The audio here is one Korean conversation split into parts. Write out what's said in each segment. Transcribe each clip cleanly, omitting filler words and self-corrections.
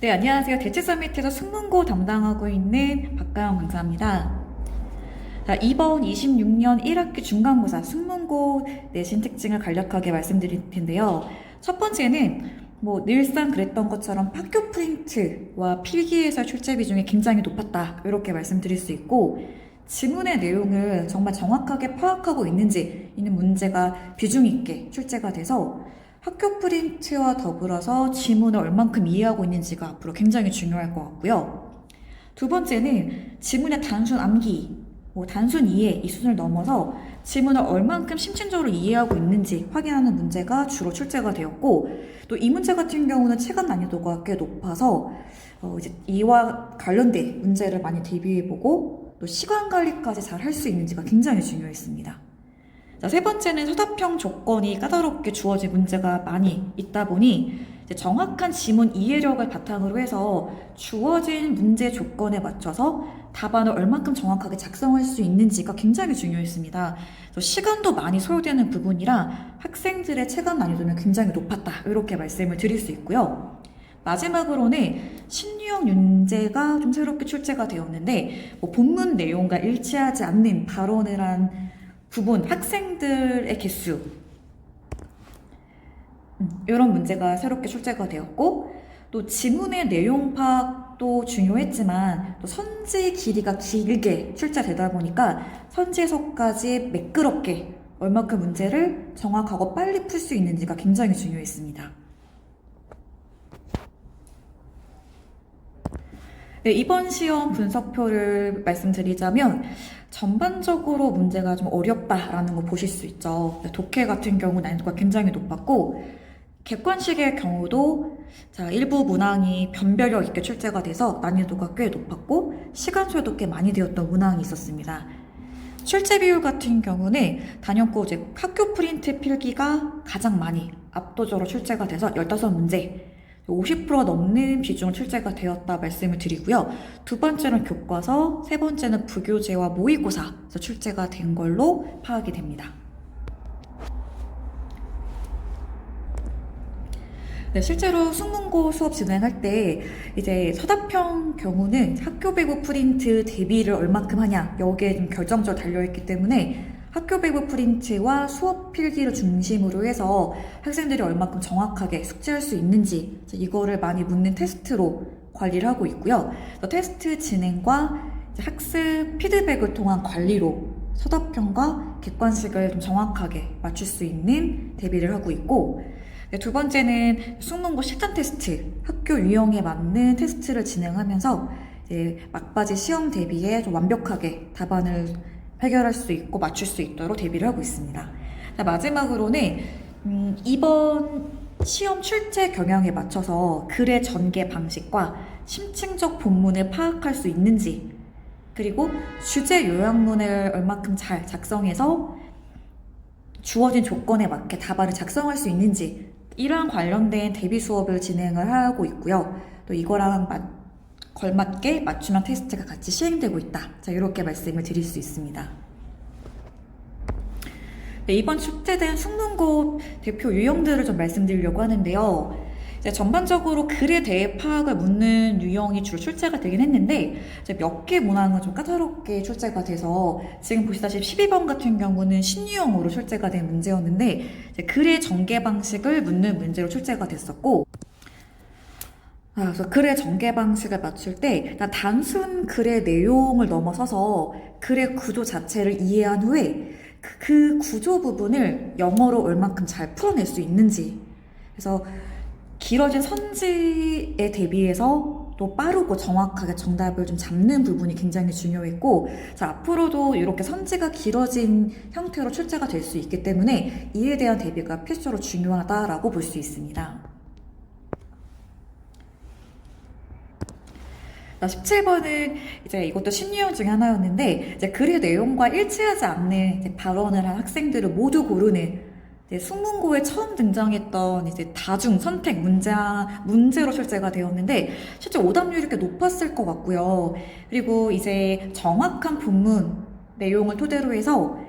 네, 안녕하세요. 대체 서밋에서 숙문고 담당하고 있는 박가영 강사입니다. 자, 이번 26년 1학기 중간고사 숙문고 내신 특징을 간략하게 말씀드릴 텐데요. 첫 번째는 늘상 그랬던 것처럼 학교 프린트와 필기에서 출제 비중이 굉장히 높았다. 이렇게 말씀드릴 수 있고, 지문의 내용을 정말 정확하게 파악하고 있는지 있는 문제가 비중 있게 출제가 돼서 학교 프린트와 더불어서 지문을 얼만큼 이해하고 있는지가 앞으로 굉장히 중요할 것 같고요. 두 번째는 지문의 단순 암기, 단순 이해 이 수준을 넘어서 지문을 얼만큼 심층적으로 이해하고 있는지 확인하는 문제가 주로 출제가 되었고, 또 이 문제 같은 경우는 체감 난이도가 꽤 높아서 이제 이와 관련된 문제를 많이 대비해보고 또 시간 관리까지 잘 할 수 있는지가 굉장히 중요했습니다. 자, 세 번째는 서답형 조건이 까다롭게 주어진 문제가 많이 있다 보니 이제 정확한 지문 이해력을 바탕으로 해서 주어진 문제 조건에 맞춰서 답안을 얼만큼 정확하게 작성할 수 있는지가 굉장히 중요했습니다. 시간도 많이 소요되는 부분이라 학생들의 체감 난이도는 굉장히 높았다. 이렇게 말씀을 드릴 수 있고요. 마지막으로는 신유형 윤제가 좀 새롭게 출제가 되었는데 본문 내용과 일치하지 않는 발언을 한 부분, 학생들의 개수 이런 문제가 새롭게 출제가 되었고, 또 지문의 내용 파악도 중요했지만 또 선지 길이가 길게 출제되다 보니까 선지에서까지 매끄럽게 얼마큼 문제를 정확하고 빨리 풀 수 있는지가 굉장히 중요했습니다. 네, 이번 시험 분석표를 말씀드리자면 전반적으로 문제가 좀 어렵다라는 거 보실 수 있죠. 독해 같은 경우 난이도가 굉장히 높았고, 객관식의 경우도 일부 문항이 변별력 있게 출제가 돼서 난이도가 꽤 높았고, 시간 소요도 꽤 많이 되었던 문항이 있었습니다. 출제 비율 같은 경우는 단연코 이제 학교 프린트 필기가 가장 많이 압도적으로 출제가 돼서 15문제, 50% 넘는 비중으로 출제가 되었다 말씀을 드리고요. 두 번째는 교과서, 세 번째는 부교재와 모의고사에서 출제가 된 걸로 파악이 됩니다. 네, 실제로 숙문고 수업 진행할 때 이제 서답형 경우는 학교 배부 프린트 대비를 얼만큼 하냐 여기에 좀 결정적으로 달려있기 때문에 학교 배부 프린트와 수업 필기를 중심으로 해서 학생들이 얼만큼 정확하게 숙지할 수 있는지 이거를 많이 묻는 테스트로 관리를 하고 있고요. 테스트 진행과 학습 피드백을 통한 관리로 서답형과 객관식을 좀 정확하게 맞출 수 있는 대비를 하고 있고, 두 번째는 숙문고 실전 테스트, 학교 유형에 맞는 테스트를 진행하면서 이제 막바지 시험 대비에 좀 완벽하게 답안을 해결할 수 있고 맞출 수 있도록 대비를 하고 있습니다. 마지막으로는 이번 시험 출제 경향에 맞춰서 글의 전개 방식과 심층적 본문을 파악할 수 있는지, 그리고 주제 요약문을 얼마큼 잘 작성해서 주어진 조건에 맞게 답안을 작성할 수 있는지, 이러한 관련된 대비 수업을 진행을 하고 있고요. 또 이거랑 걸맞게 맞춤형 테스트가 같이 시행되고 있다. 이렇게 말씀을 드릴 수 있습니다. 네, 이번 출제된 숙문고 대표 유형들을 좀 말씀드리려고 하는데요. 이제 전반적으로 글에 대해 파악을 묻는 유형이 주로 출제가 되긴 했는데, 몇 개 문항은 좀 까다롭게 출제가 돼서 지금 보시다시피 12번 같은 경우는 신유형으로 출제가 된 문제였는데, 글의 전개 방식을 묻는 문제로 출제가 됐었고, 그래서 글의 전개 방식을 맞출 때 단순 글의 내용을 넘어서서 글의 구조 자체를 이해한 후에 그 구조 부분을 영어로 얼만큼 잘 풀어낼 수 있는지, 그래서 길어진 선지에 대비해서 또 빠르고 정확하게 정답을 좀 잡는 부분이 굉장히 중요했고, 앞으로도 이렇게 선지가 길어진 형태로 출제가 될 수 있기 때문에 이에 대한 대비가 필수로 중요하다라고 볼 수 있습니다. 17번은 이제 이것도 신유형 중에 하나였는데, 이제 글의 내용과 일치하지 않는 이제 발언을 한 학생들을 모두 고르는 숙문고에 처음 등장했던 이제 다중 선택 문제로 출제가 되었는데, 실제 오답률이 꽤 높았을 것 같고요. 그리고 이제 정확한 본문 내용을 토대로 해서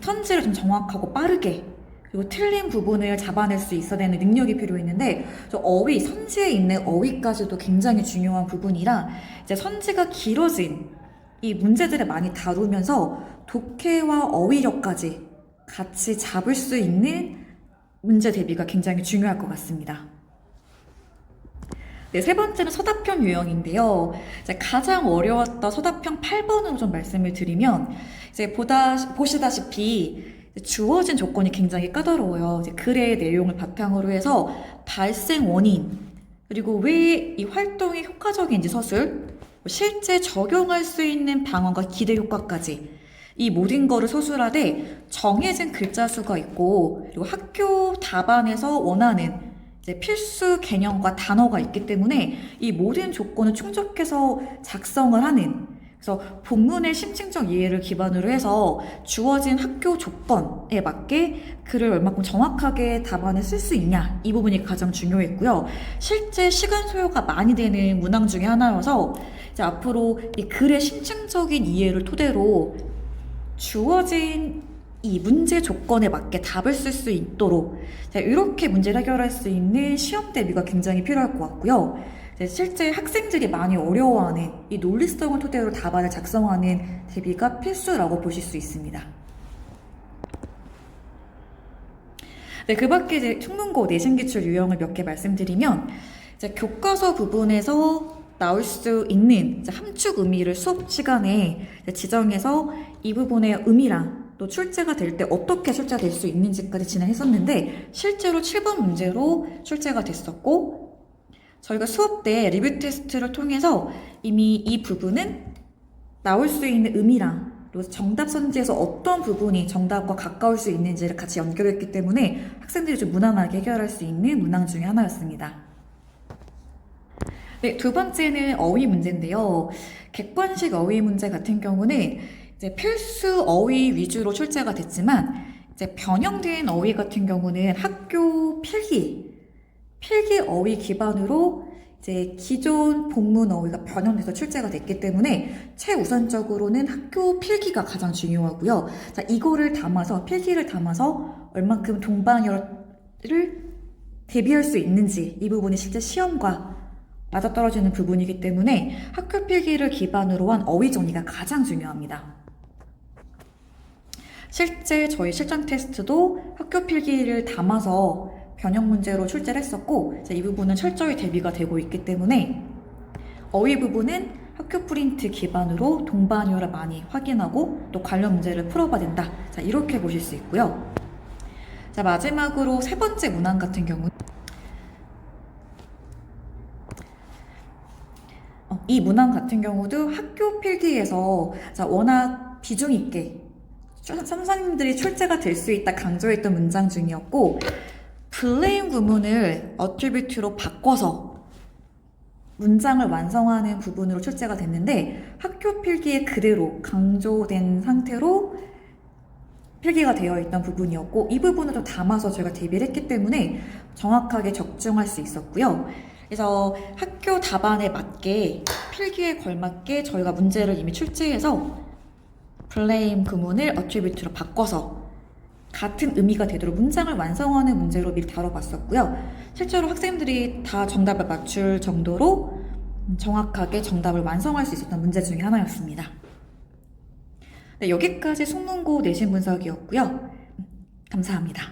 선지를 좀 정확하고 빠르게, 그리고 틀린 부분을 잡아낼 수 있어야 되는 능력이 필요했는데, 저 어휘, 선지에 있는 어휘까지도 굉장히 중요한 부분이라 이제 선지가 길어진 이 문제들을 많이 다루면서 독해와 어휘력까지 같이 잡을 수 있는 문제 대비가 굉장히 중요할 것 같습니다. 네, 세 번째는 서답형 유형인데요. 이제 가장 어려웠던 서답형 8번으로 좀 말씀을 드리면, 이제 보시다시피 주어진 조건이 굉장히 까다로워요. 이제 글의 내용을 바탕으로 해서 발생 원인, 그리고 왜 이 활동이 효과적인지 서술, 실제 적용할 수 있는 방언과 기대 효과까지 이 모든 거를 서술하되 정해진 글자 수가 있고, 그리고 학교 답안에서 원하는 이제 필수 개념과 단어가 있기 때문에 이 모든 조건을 충족해서 작성을 하는, 그래서 본문의 심층적 이해를 기반으로 해서 주어진 학교 조건에 맞게 글을 얼마큼 정확하게 답안을 쓸 수 있냐, 이 부분이 가장 중요했고요. 실제 시간 소요가 많이 되는 문항 중에 하나여서 이제 앞으로 이 글의 심층적인 이해를 토대로 주어진 이 문제 조건에 맞게 답을 쓸 수 있도록 이렇게 문제를 해결할 수 있는 시험 대비가 굉장히 필요할 것 같고요. 실제 학생들이 많이 어려워하는 이 논리성을 토대로 답안을 작성하는 대비가 필수라고 보실 수 있습니다. 네, 그 밖에 이제 충문고 내신기출 유형을 몇 개 말씀드리면, 이제 교과서 부분에서 나올 수 있는 이제 함축 의미를 수업 시간에 지정해서 이 부분의 의미랑 또 출제가 될 때 어떻게 출제가 될 수 있는지까지 진행했었는데, 실제로 7번 문제로 출제가 됐었고, 저희가 수업 때 리뷰 테스트를 통해서 이미 이 부분은 나올 수 있는 의미랑 그리고 정답 선지에서 어떤 부분이 정답과 가까울 수 있는지를 같이 연결했기 때문에 학생들이 좀 무난하게 해결할 수 있는 문항 중에 하나였습니다. 네, 두 번째는 어휘 문제인데요. 객관식 어휘 문제 같은 경우는 이제 필수 어휘 위주로 출제가 됐지만, 이제 변형된 어휘 같은 경우는 학교 필기 어휘 기반으로 이제 기존 본문 어휘가 변형돼서 출제가 됐기 때문에 최우선적으로는 학교 필기가 가장 중요하고요. 자, 이거를 담아서, 필기를 담아서 얼만큼 동반어를 대비할 수 있는지, 이 부분이 실제 시험과 맞아떨어지는 부분이기 때문에 학교 필기를 기반으로 한 어휘 정리가 가장 중요합니다. 실제 저희 실전 테스트도 학교 필기를 담아서 변형 문제로 출제를 했었고, 이 부분은 철저히 대비가 되고 있기 때문에 어휘 부분은 학교 프린트 기반으로 동반어를 많이 확인하고 또 관련 문제를 풀어봐야 된다. 자, 이렇게 보실 수 있고요. 자, 마지막으로 세 번째 문항 같은 경우, 이 문항 같은 경우도 학교 필기에서 워낙 비중 있게 선생님들이 출제가 될 수 있다 강조했던 문장 중이었고, 블레임 구문을 어트리뷰트로 바꿔서 문장을 완성하는 부분으로 출제가 됐는데, 학교 필기에 그대로 강조된 상태로 필기가 되어 있던 부분이었고, 이 부분을 좀 담아서 저희가 대비를 했기 때문에 정확하게 적중할 수 있었고요. 그래서 학교 답안에 맞게 필기에 걸맞게 저희가 문제를 이미 출제해서 블레임 구문을 어트리뷰트로 바꿔서 같은 의미가 되도록 문장을 완성하는 문제로 미리 다뤄봤었고요. 실제로 학생들이 다 정답을 맞출 정도로 정확하게 정답을 완성할 수 있었던 문제 중에 하나였습니다. 네, 여기까지 숙문고 내신 분석이었고요. 감사합니다.